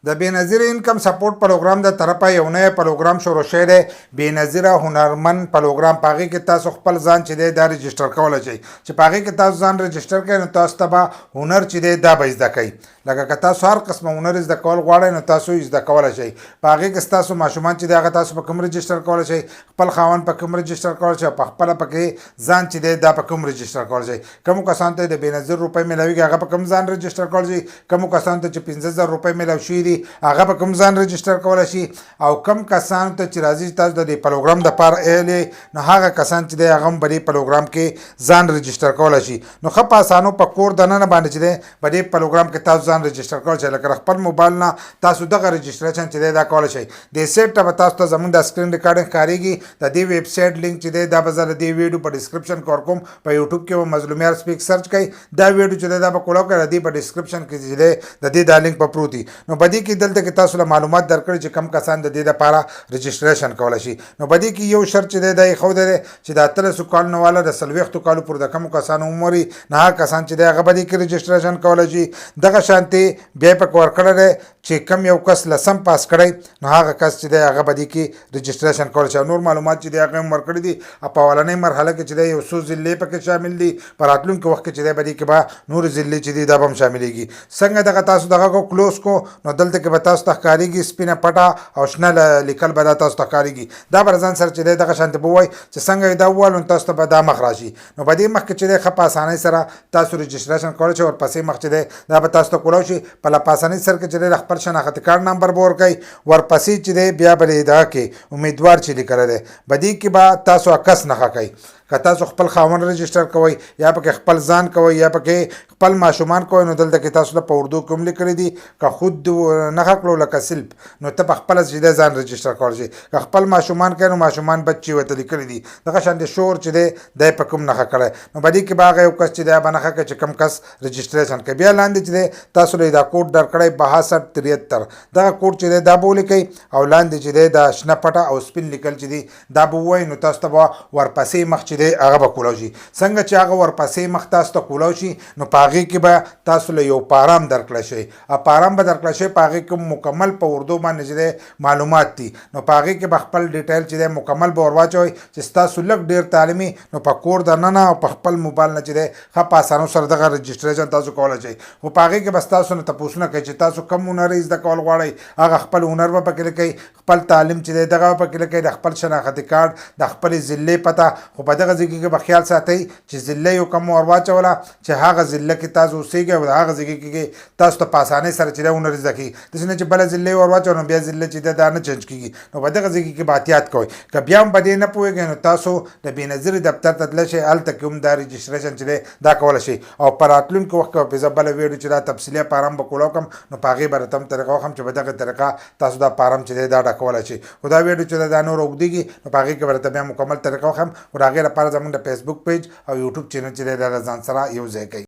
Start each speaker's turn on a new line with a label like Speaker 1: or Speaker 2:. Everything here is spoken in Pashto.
Speaker 1: د بینظیر انکم سپورٹ پروگرام د طرفه یو نوی پروگرام شروع شوی دی بینظیر هنرمند پروگرام. په هغې کې تاسو خپل ځان چې دی دا رجسټر کولی شئ. چې په هغې کې تاسو ځان رجسټر کوئ نو تاسو ته به هنر چې دی دا به زده کوي. لکه که تاسو هر قسمه هنر زده کول غواړئ نو تاسو یې زده کولی شئ. په هغې کې ستاسو ماشومان چې دی هغه تاسو په کوم رجسټر کولی شئ، خپل خاوند په کوم رجسټر کولی شئ، په خپله پکې ځان چې دی دا په کوم رجسټر کولی شئ. کومو کسانو ته د بینظیر روپۍ میلاویږي هغه په کوم ځان رجسټر کولی شئ. کومو کسانو ته چې 15,000 روپۍ میلاو شوي دي هغه په کوم ځان رجسټر کولی شي. او کم کسانو ته چې راځي تاسو د دې پروګرام دپاره ایلی نو هغه کسان چې دی هغه هم به دې پروګرام کې ځان رجسټر کولی شي. نو ښه په اسانو په کور دننه باندې چې دی په دې پروګرام کې تاسو ځان رجسټر کولی شئ. لکه خپل موبایل نه تاسو دغه رجسټریشن چې دی دا کولی شئ. دې سیټ ته به تاسو ته زموږ د سکرین ریکارډنګ ښکارېږي. د دې ویب سایټ لینک چې دی دا به زه د دې ویډیو په ډسکرپشن کې ورکوم. په یوټیوب کې به مظلومیار سپیک سرچ کوئ دا ویډیو چې دی دا به کولاو کړئ. د دې په ډسکرپشن کې چې دی د دې دا لینک په پروت وي. نو په دې کې دلته کې تاسو له معلومات درکړي چې کم کسان د دې دپاره رجسټریشن کولی شي. نو په دې کې یو شرط چې دی دا یې ښودی دی چې د 18 کالو نه والا د 40 کالو پورې د کمو کسانو عمر وي نه هغه کسان چې دی هغه به دې کې رجسټریشن کولی شي. دغه شانتې بیا یې پکې ورکړی دی چې کم یو کس لسم پاس کړی نو هغه کس چې دی هغه به دې کې رجسټریشن کولی شي. نور معلومات چې دی هغه هم ورکړي دي. په اولنۍ مرحله کې چې دی یو څو ضلعې پکې شامل دي. په راتلونکي وخت کې چې دی به دې کې به نورې ضلعې چې دي دا به هم شاملېږي. څنګه دغه تاسو دغه کو کلوز کو نو دلته کې به تاسو ته ښکارېږي سپینه پټه او شنه لیکل به دا تاسو ته ښکارېږي. دا به ځان سره چې دی دغه شانتې به ووایي چې څنګه یې دا وویل نو تاسو ته به دا مخ راشي. نو په دې مخ کې چې دی ښه په اسانۍ سره تاسو رجسټریشن کولی شئ. ورپسې مخ چې دی دا به تاسو ته کولاو شي. په اسانۍ سره کې چې دی د خپل شناختی کارډ نمبر به ورکوئ. ورپسې چې دی بیا به دغه کې امیدوار چې لیکلی دی په دې کې به تاسو عکس نښه کوئ. که تاسو خپل خاوند رجسټر کوئ یا پکې خپل ځان کوئ یا پکې خپل ماشومان کوئ نو دلته کې تاسو ته په اردو کې هم لیکلي دي. که خود نښه کړو لکه سلپ نو ته په خپله چې دی ځان رجسټر کولی شي. که خپل ماشومان کوئ نو ماشومان بچي ورته لیکلي دي. دغه شانتې شور چې دی دا یې په کوم نښه کړی نو په دې کې به هغه یو کس چې دی به نښه کوي چې کوم کس رجسټریشن کوي. بیا لاندې چې دی تاسو له دا کوډ درکړی 6273 دغه کوډ چې دی دا به ولیکئ او لاندې چې دی دا شنه پټه او سپین لیکل چې دی دا به ووایي نو تاسو ته به ورپسې مخ چې دی هغه به کولاو شي. څنګه چې هغه ورپسې مخ تاسو ته کولاو شي نو په هغې کې به تاسو له یو پارام درکړی شي. پارام به درکړی شي. په هغې کې مکمل په اردو باندې چې دی معلومات دي. نو په هغې کې به خپل ډیټیل چې دی مکمل به ور واچوئ چې ستاسو لږ ډېر تعلیمي نو په کور دننه او په خپل موبایل نه چې دی ښه په اسانو سره دغه رجسټریشن تاسو کولی شئ. خو په هغې کې به ستاسو نه تپوسونه کوي چې تاسو کوم هنر یې زده کول غواړئ هغه خپل هنر به پکې لیکئ. خپل تعلیم چې دی دغه به پکې لیکئ. د خپل شناختی کارډ د خپلې ضلعې پته. خو په دغه ځای کې به خیال ساتئ چې ضلع یو کم ور واچوله چې هغه ضلع کې تاسو اوسېږئ او د هغه ځای کې تاسو ته په اسانۍ سره چې دی هنر زده کړي. داسې نه چې بله ضلع یې ور واچوه نو بیا ضلع چې دی دا نه چینج کېږي. نو په دغه ځای کې به احتیاط کوئ. که بیا هم په دې نه پوهېږئ نو تاسو د بینظیر دفتر ته تللی شئ. هلته کې هم دا رجسټریشن چې دی دا کولی شئ. او په راتلونکي وخت کې به زه بله ویډیو چې دا تفصیلي فارم به کولاو کړم نو په هغې به راته هم طریقه وښیم چې په دغه طریقه تاسو دا فارم چې دی دا ډکولی شئ. خو دا ویډیو چې دا نور اوږدېږي نو په هغې کې به راته بیا مکمل طریقه وښیم. خو د هغې لپاره زموږ د فیسبوک پیج او یوټیوب چینل چې دی دا ځان سره یو ځای کوئ.